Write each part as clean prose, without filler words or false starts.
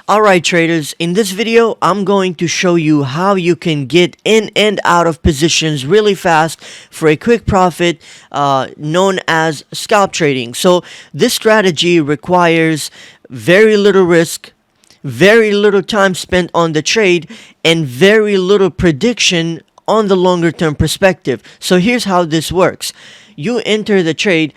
Alright traders, in this video I'm going to show you how you can get in and out of positions really fast for a quick profit known as scalp trading. So this strategy requires very little risk, very little time spent on the trade, and very little prediction on the longer term perspective. So here's how this works. You enter the trade.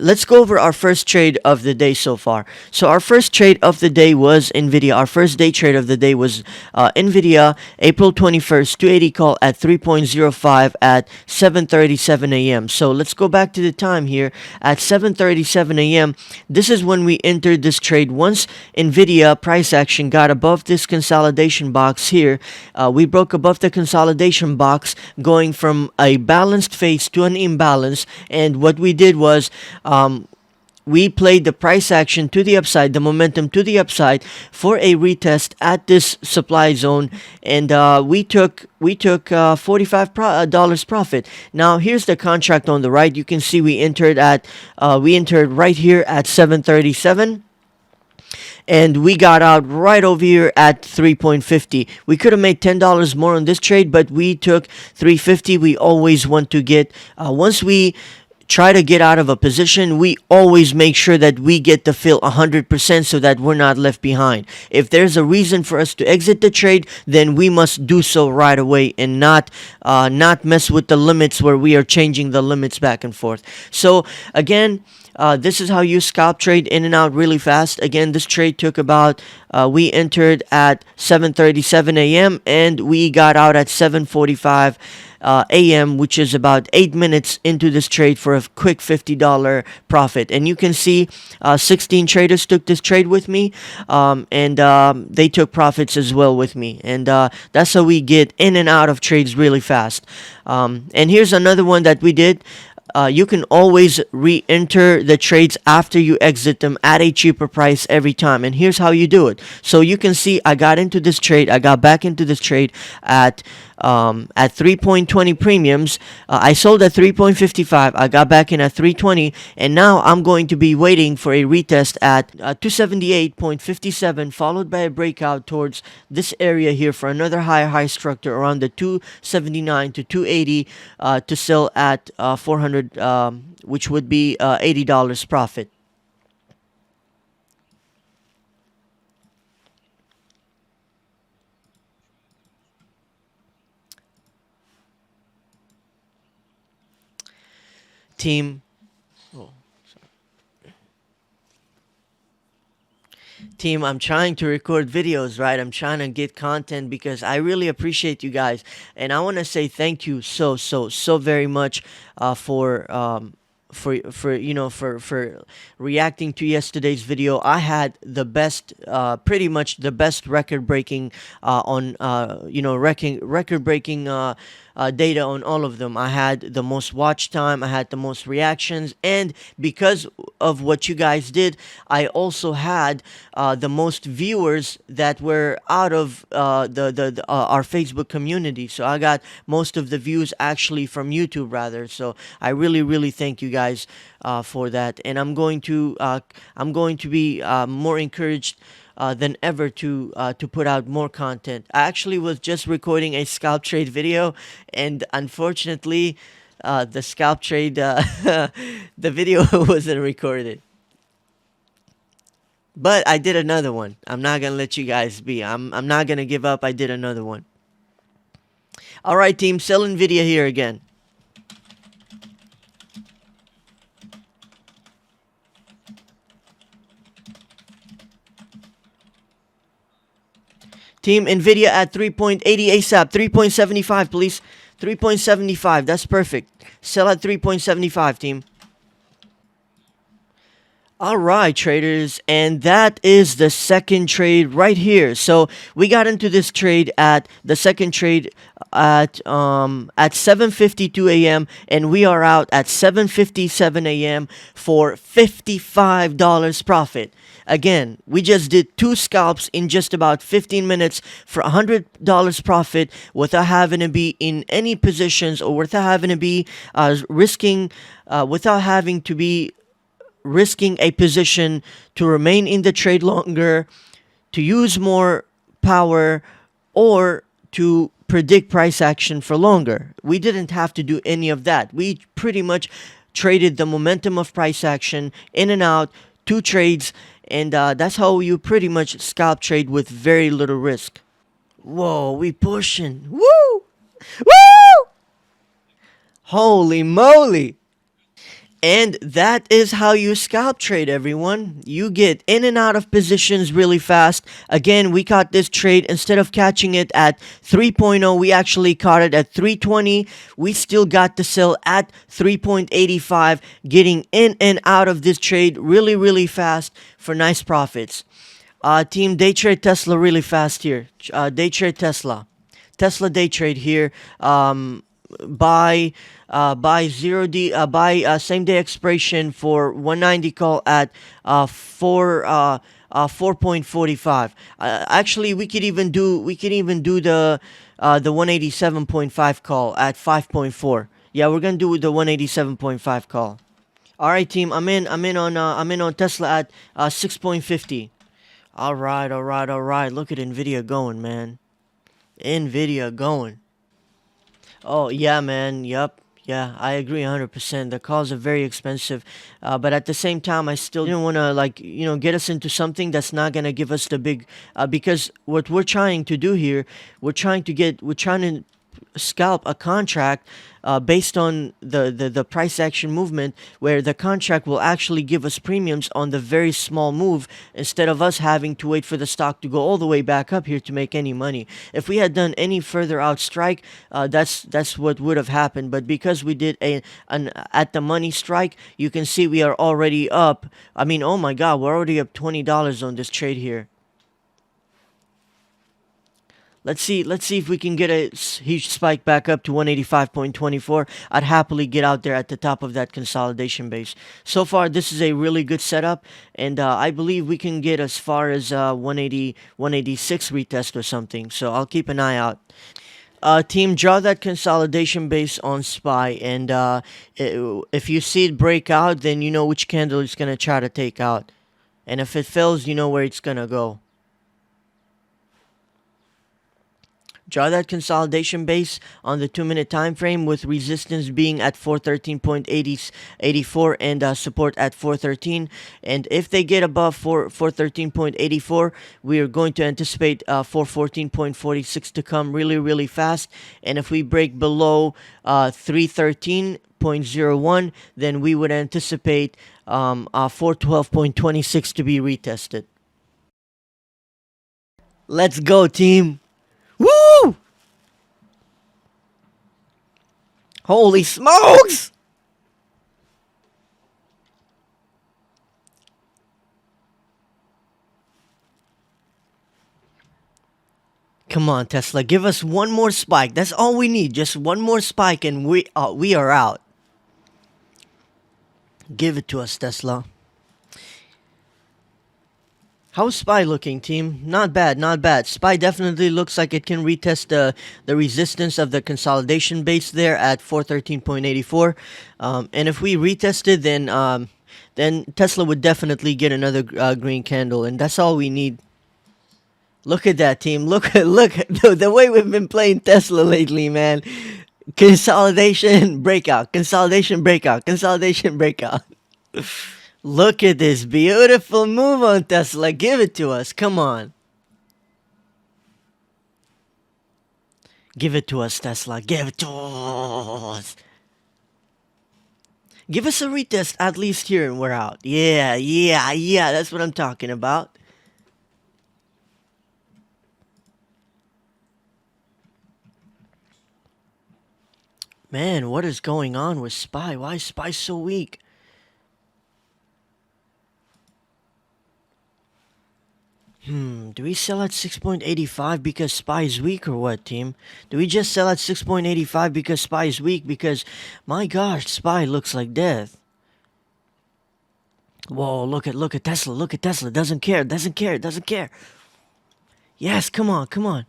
Let's go over our first trade of the day so far. So our first trade of the day was NVIDIA. Our first day trade of the day was NVIDIA, April 21st, 280 call at 3.05 at 7:37 a.m. So let's go back to the time here at 7:37 a.m. This is when we entered this trade. Once NVIDIA price action got above this consolidation box here, we broke above the consolidation box, going from a balanced phase to an imbalance. And what we did was we played the price action to the upside, the momentum to the upside for a retest at this supply zone, and we took $45 profit. Now here's the contract on the right. You can see we entered right here at 7:37. And we got out right over here at 3.50. We could have made $10 more on this trade, but we took 350. We always want to get once we try to get out of a position, we always make sure that we get the fill 100% so that we're not left behind. If there's a reason for us to exit the trade, then we must do so right away and not mess with the limits where we are changing the limits back and forth. So again, this is how you scalp trade in and out really fast. Again, this trade took about, we entered at 7:37 a.m. and we got out at 7:45 a.m., which is about 8 minutes into this trade for a quick $50 profit. And you can see 16 traders took this trade with me, and they took profits as well with me. And that's how we get in and out of trades really fast. And here's another one that we did. You can always re-enter the trades after you exit them at a cheaper price every time. And here's how you do it. So you can see I got into this trade. I got back into this trade at 3.20 premiums. I sold at 3.55. I got back in at 3.20, and now I'm going to be waiting for a retest at 278.57, followed by a breakout towards this area here for another high structure around the 279 to 280 to sell at 400, which would be $80 profit. Team, Team, I'm trying to record videos, right? I'm trying to get content because I really appreciate you guys, and I want to say thank you so very much for reacting to yesterday's video. I had the best, pretty much the best record breaking record breaking data on all of them. I had the most watch time, I had the most reactions, and because of what you guys did, I also had the most viewers that were out of our Facebook community. So I got most of the views actually from YouTube rather. So I really thank you guys for that, and I'm going to be more encouraged than ever to put out more content. I actually was just recording a scalp trade video, and unfortunately, the scalp trade the video wasn't recorded. But I did another one. I'm not gonna let you guys be. I'm not gonna give up. I did another one. All right, team. Sell NVIDIA here again. Team, NVIDIA at 3.80 ASAP. 3.75, please. 3.75. That's perfect. Sell at 3.75, team. All right, traders, and that is the second trade right here. So we got into this trade at the second trade at 7:52 a.m. and we are out at 7:57 a.m. for $55 profit. Again, we just did two scalps in just about 15 minutes for $100 profit without having to be in any positions or without having to be risking a position to remain in the trade longer, to use more power or to predict price action for longer. We didn't have to do any of that. We pretty much traded the momentum of price action in and out, two trades, and that's how you pretty much scalp trade with very little risk. Whoa, we pushing. Woo! Woo! Holy moly! And that is how you scalp trade, everyone. You get in and out of positions really fast. Again, we caught this trade. Instead of catching it at 3.0, we actually caught it at 320. We still got to sell at 3.85, getting in and out of this trade really, really fast for nice profits. Team, day trade Tesla really fast here. Day trade Tesla. Tesla day trade here. Buy 0D buy same day expiration for 190 call at 4.45. Actually, we could even do the 187.5 call at 5.4. Yeah, we're gonna do the 187.5 call. All right, team. I'm in on Tesla at 6.50. All right, all right, all right. Look at Nvidia going, man. Nvidia going. Oh, yeah, man. Yup. Yeah, I agree 100%. The calls are very expensive. But at the same time, I still didn't want to, like, get us into something that's not going to give us the big. Because what we're trying to do here, we're trying to scalp a contract based on the price action movement, where the contract will actually give us premiums on the very small move instead of us having to wait for the stock to go all the way back up here to make any money. If we had done any further out strike, that's what would have happened. But because we did an at the money strike, you can see we are already up. I mean, oh my God, we're already up $20 on this trade here. Let's see if we can get a huge spike back up to 185.24. I'd happily get out there at the top of that consolidation base. So far, this is a really good setup, and I believe we can get as far as 180, 186 retest or something. So I'll keep an eye out. Team, draw that consolidation base on SPY, and if you see it break out, then you know which candle it's going to try to take out. And if it fails, you know where it's going to go. Draw that consolidation base on the 2-minute time frame, with resistance being at 413.84 and support at 413. And if they get above 413.84, we are going to anticipate 414.46 to come really, really fast. And if we break below 313.01, then we would anticipate 412.26 to be retested. Let's go, team. Woo! Holy smokes! Come on, Tesla, give us one more spike. That's all we need. Just one more spike and we are out. Give it to us, Tesla. How's SPY looking, team? Not bad, not bad. SPY definitely looks like it can retest the resistance of the consolidation base there at 413.84. And if we retested, then Tesla would definitely get another green candle, and that's all we need. Look at that, team. Look at the way we've been playing Tesla lately, man. Consolidation breakout, consolidation breakout, consolidation breakout. Look at this beautiful move on Tesla. Give it to us. Come on. Give it to us, Tesla. Give it to us. Give us a retest at least here and we're out. Yeah. That's what I'm talking about. Man, what is going on with SPY? Why is SPY so weak? Do we sell at 6.85 because SPY is weak or what, team? Do we just sell at 6.85 because SPY is weak? Because, my gosh, SPY looks like death. Whoa, look at Tesla. Look at Tesla. Doesn't care. Yes, come on.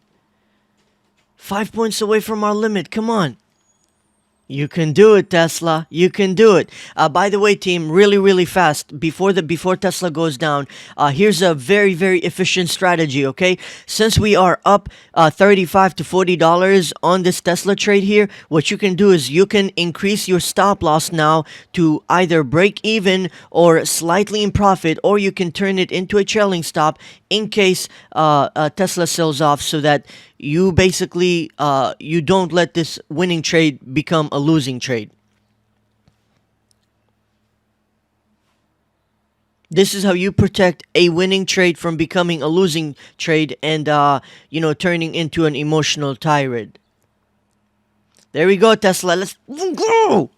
5 points away from our limit. Come on. You can do it, Tesla. You can do it. By the way, team, really fast before Tesla goes down. Here's a very efficient strategy. Okay, since we are up $35 to $40 on this Tesla trade here, what you can do is you can increase your stop loss now to either break even or slightly in profit, or you can turn it into a trailing stop in case Tesla sells off, so that you basically you don't let this winning trade become a losing trade. This is how you protect a winning trade from becoming a losing trade and turning into an emotional tirade. There we go, Tesla. Let's go.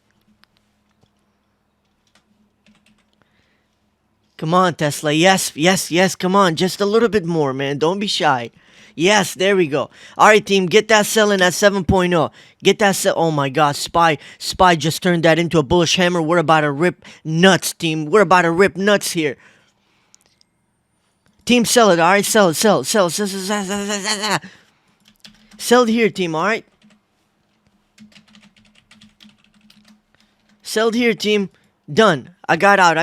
Come on, Tesla. Yes. Come on. Just a little bit more, man. Don't be shy. Yes, there we go. All right, team. Get that selling at 7.0. Get that sell. Oh, my God. Spy just turned that into a bullish hammer. We're about to rip nuts, team. We're about to rip nuts here. Team, sell it. All right, sell it. Sell it here, team. All right. Sell it here, team. Done. I got out.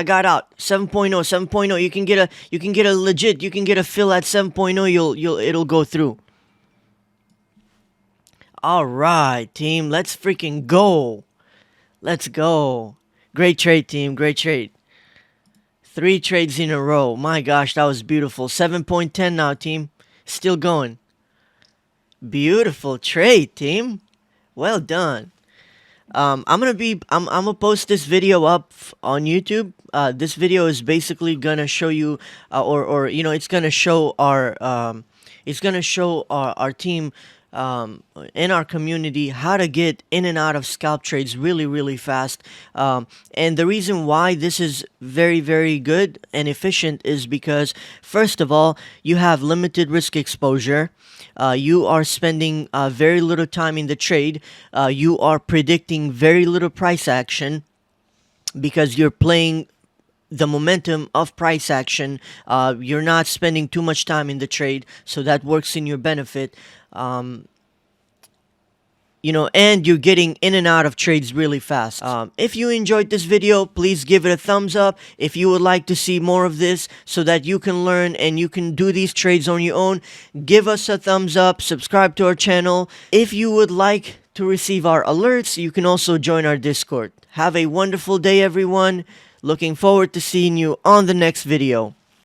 7.0. You can get a legit. You can get a fill at 7.0. It'll go through. All right, team. Let's freaking go. Let's go. Great trade, team. Great trade. 3 trades in a row. My gosh, that was beautiful. 7.10 now, team. Still going. Beautiful trade, team. Well done. I'm gonna post this video up on YouTube. This video is basically gonna show you, or it's gonna show our team in our community how to get in and out of scalp trades really fast. And the reason why this is very good and efficient is because, first of all, you have limited risk exposure. You are spending very little time in the trade. You are predicting very little price action because you're playing the momentum of price action. You're not spending too much time in the trade, so that works in your benefit. And you're getting in and out of trades really fast. If you enjoyed this video, please give it a thumbs up. If you would like to see more of this so that you can learn and you can do these trades on your own, give us a thumbs up, subscribe to our channel. If you would like to receive our alerts, you can also join our Discord. Have a wonderful day, everyone. Looking forward to seeing you on the next video.